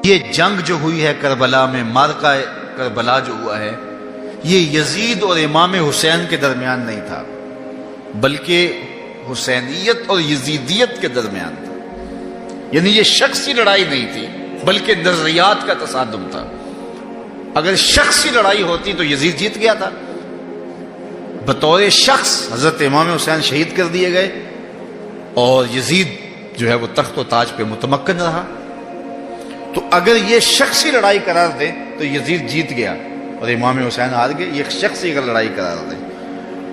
یہ جنگ جو ہوئی ہے کربلا میں، معرکہ کربلا جو ہوا ہے، یہ یزید اور امام حسین کے درمیان نہیں تھا، بلکہ حسینیت اور یزیدیت کے درمیان تھا۔ یعنی یہ شخصی لڑائی نہیں تھی، بلکہ نظریات کا تصادم تھا۔ اگر شخصی لڑائی ہوتی تو یزید جیت گیا تھا، بطور شخص حضرت امام حسین شہید کر دیے گئے اور یزید جو ہے وہ تخت و تاج پہ متمکن رہا۔ تو اگر یہ شخصی لڑائی قرار دیں تو یزید جیت گیا اور امام حسین ہار گئے، یہ شخصی اگر لڑائی قرار دیں۔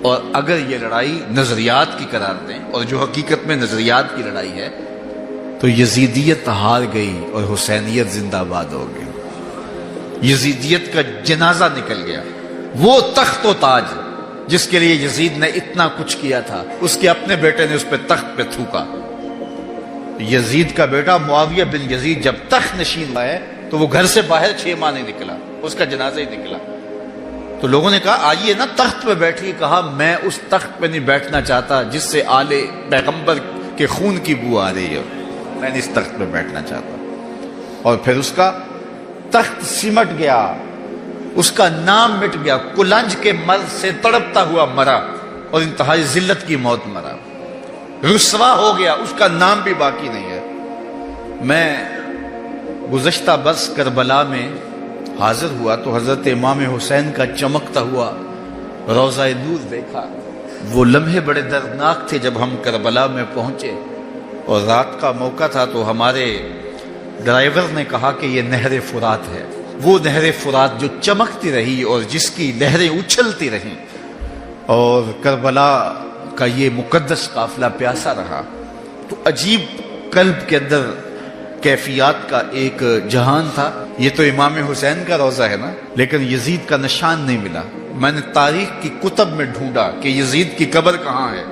اور اگر یہ لڑائی نظریات کی قرار دیں، اور جو حقیقت میں نظریات کی لڑائی ہے، تو یزیدیت ہار گئی اور حسینیت زندہ باد ہو گئی۔ یزیدیت کا جنازہ نکل گیا۔ وہ تخت و تاج جس کے لیے یزید نے اتنا کچھ کیا تھا، اس کے اپنے بیٹے نے اس پہ تخت پہ تھوکا۔ یزید کا بیٹا معاویہ بن یزید جب تخت نشین ہوا ہے تو وہ گھر سے باہر 6 ماہ نہیں نکلا، اس کا جنازہ ہی نکلا۔ تو لوگوں نے کہا آئیے نا تخت پہ بیٹھیے۔ کہا میں اس تخت پہ نہیں بیٹھنا چاہتا جس سے آل پیغمبر کے خون کی بو آ رہی ہے، میں نہیں اس تخت پہ بیٹھنا چاہتا۔ اور پھر اس کا تخت سمٹ گیا، اس کا نام مٹ گیا، کلنج کے مرض سے تڑپتا ہوا مرا اور انتہائی ذلت کی موت مرا، رسوا ہو گیا، اس کا نام بھی باقی نہیں ہے۔ میں گزشتہ برس کربلا میں حاضر ہوا تو حضرت امام حسین کا چمکتا ہوا روضہ نور دیکھا۔ وہ لمحے بڑے دردناک تھے جب ہم کربلا میں پہنچے اور رات کا موقع تھا، تو ہمارے ڈرائیور نے کہا کہ یہ نہر فرات ہے، وہ نہر فرات جو چمکتی رہی اور جس کی لہریں اچھلتی رہیں، اور کربلا کا یہ مقدس قافلہ پیاسا رہا۔ تو عجیب قلب کے اندر کیفیات کا ایک جہان تھا۔ یہ تو امام حسین کا روضہ ہے نا، لیکن یزید کا نشان نہیں ملا۔ میں نے تاریخ کی کتب میں ڈھونڈا کہ یزید کی قبر کہاں ہے،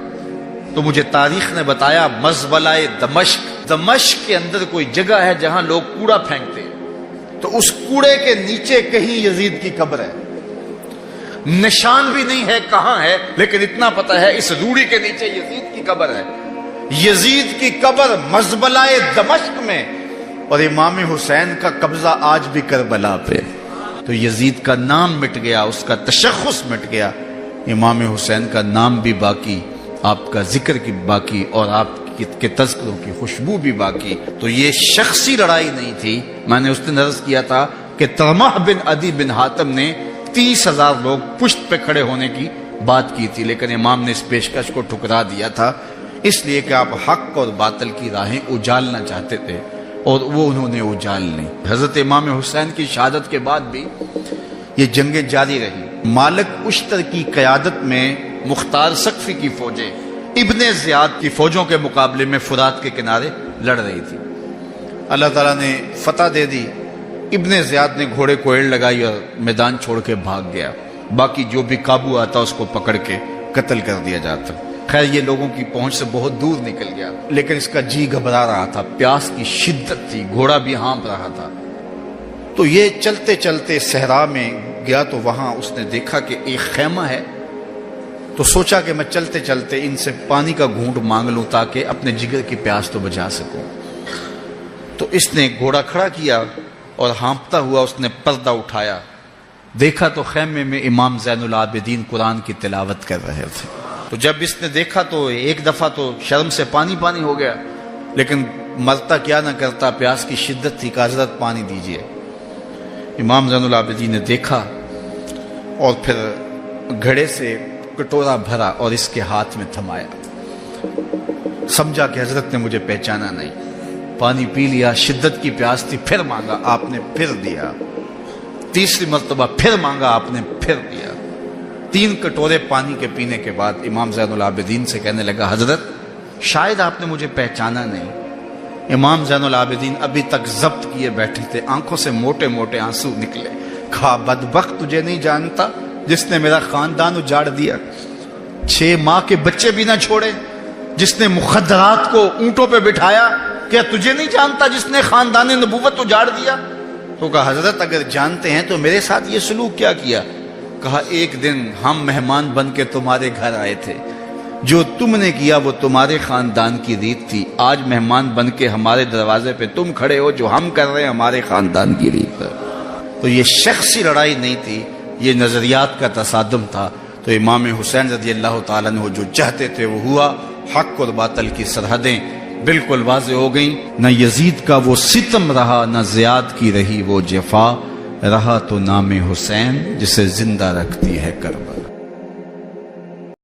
تو مجھے تاریخ نے بتایا مزبلہ دمشق، دمشق کے اندر کوئی جگہ ہے جہاں لوگ کوڑا پھینکتے ہیں، تو اس کوڑے کے نیچے کہیں یزید کی قبر ہے۔ نشان بھی نہیں ہے کہاں ہے، لیکن اتنا پتا ہے اس روڑی کے نیچے یزید کی قبر ہے۔ یزید کی قبر مزبلہ دمشق میں، اور امام حسین کا قبضہ آج بھی کربلا پہ۔ تو یزید کا نام مٹ گیا، اس کا تشخص مٹ گیا، امام حسین کا نام بھی باقی، آپ کا ذکر کی باقی، اور آپ کے تذکروں کی خوشبو بھی باقی۔ تو یہ شخصی لڑائی نہیں تھی۔ میں نے اس دن عرض کیا تھا کہ طلحہ بن عدی بن حاتم نے 30,000 لوگ پشت پہ کھڑے ہونے کی بات کی تھی، لیکن امام نے اس پیشکش کو ٹھکرا دیا تھا، اس لیے کہ آپ حق اور باطل کی راہیں اجالنا چاہتے تھے، اور وہ انہوں نے اجال لی۔ حضرت امام حسین کی شہادت کے بعد بھی یہ جنگیں جاری رہی۔ مالک اشتر کی قیادت میں مختار سقفی کی فوجیں ابن زیاد کی فوجوں کے مقابلے میں فرات کے کنارے لڑ رہی تھی۔ اللہ تعالیٰ نے فتح دے دی، ابن زیاد نے گھوڑے کو ایڑ لگائی اور میدان چھوڑ کے بھاگ گیا۔ باقی جو بھی قابو آتا اس کو پکڑ کے قتل کر دیا جاتا۔ خیر یہ لوگوں کی پہنچ سے بہت دور نکل گیا، لیکن اس کا جی گھبرا رہا تھا، پیاس کی شدت تھی، گھوڑا بھی ہانپ رہا تھا۔ تو یہ چلتے چلتے صحرا میں گیا تو وہاں اس نے دیکھا کہ ایک خیمہ ہے، تو سوچا کہ میں چلتے چلتے ان سے پانی کا گھونٹ مانگ لوں تاکہ اپنے جگر کی پیاس تو بجھا سکوں۔ تو اس نے گھوڑا کھڑا کیا اور ہانپتا ہوا اس نے پردہ اٹھایا، دیکھا تو خیمے میں امام زین العابدین قرآن کی تلاوت کر رہے تھے۔ تو جب اس نے دیکھا تو ایک دفعہ تو شرم سے پانی پانی ہو گیا، لیکن مرتا کیا نہ کرتا، پیاس کی شدت تھی کہ حضرت پانی دیجئے۔ امام زین العابدین نے دیکھا اور پھر گھڑے سے کٹورا بھرا اور اس کے ہاتھ میں تھمایا، سمجھا کہ حضرت نے مجھے پہچانا نہیں۔ پانی پی لیا، شدت کی پیاس تھی، پھر مانگا، آپ نے پھر دیا، تیسری مرتبہ پھر مانگا، آپ نے پھر دیا۔ 3 کٹورے پانی کے پینے کے بعد امام زین العابدین سے کہنے لگا حضرت شاید آپ نے مجھے پہچانا نہیں۔ امام زین العابدین ابھی تک ضبط کیے بیٹھے تھے، آنکھوں سے موٹے موٹے آنسو نکلے۔ کہا بدبخت تجھے نہیں جانتا جس نے میرا خاندان اجاڑ دیا، 6 ماہ کے بچے بھی نہ چھوڑے، جس نے مخدرات کو اونٹوں پہ بٹھایا، کیا تجھے نہیں جانتا جس نے خاندان نبوت اجاڑ دیا؟ تو کہا حضرت اگر جانتے ہیں تو میرے ساتھ یہ سلوک کیا کیا؟ کہا ایک دن ہم مہمان بن کے تمہارے گھر آئے تھے، جو تم نے کیا وہ تمہارے خاندان کی ریت تھی، آج مہمان بن کے ہمارے دروازے پہ تم کھڑے ہو، جو ہم کر رہے ہیں ہمارے خاندان کی ریت ہے۔ تو یہ شخصی لڑائی نہیں تھی، یہ نظریات کا تصادم تھا۔ تو امام حسین رضی اللہ تعالیٰ عنہ جو چاہتے تھے وہ ہوا، حق اور باطل کی سرحدیں بالکل واضح ہو گئیں، نہ یزید کا وہ ستم رہا، نہ زیاد کی رہی وہ جفا، رہا تو نام حسین جسے زندہ رکھتی ہے کربلا۔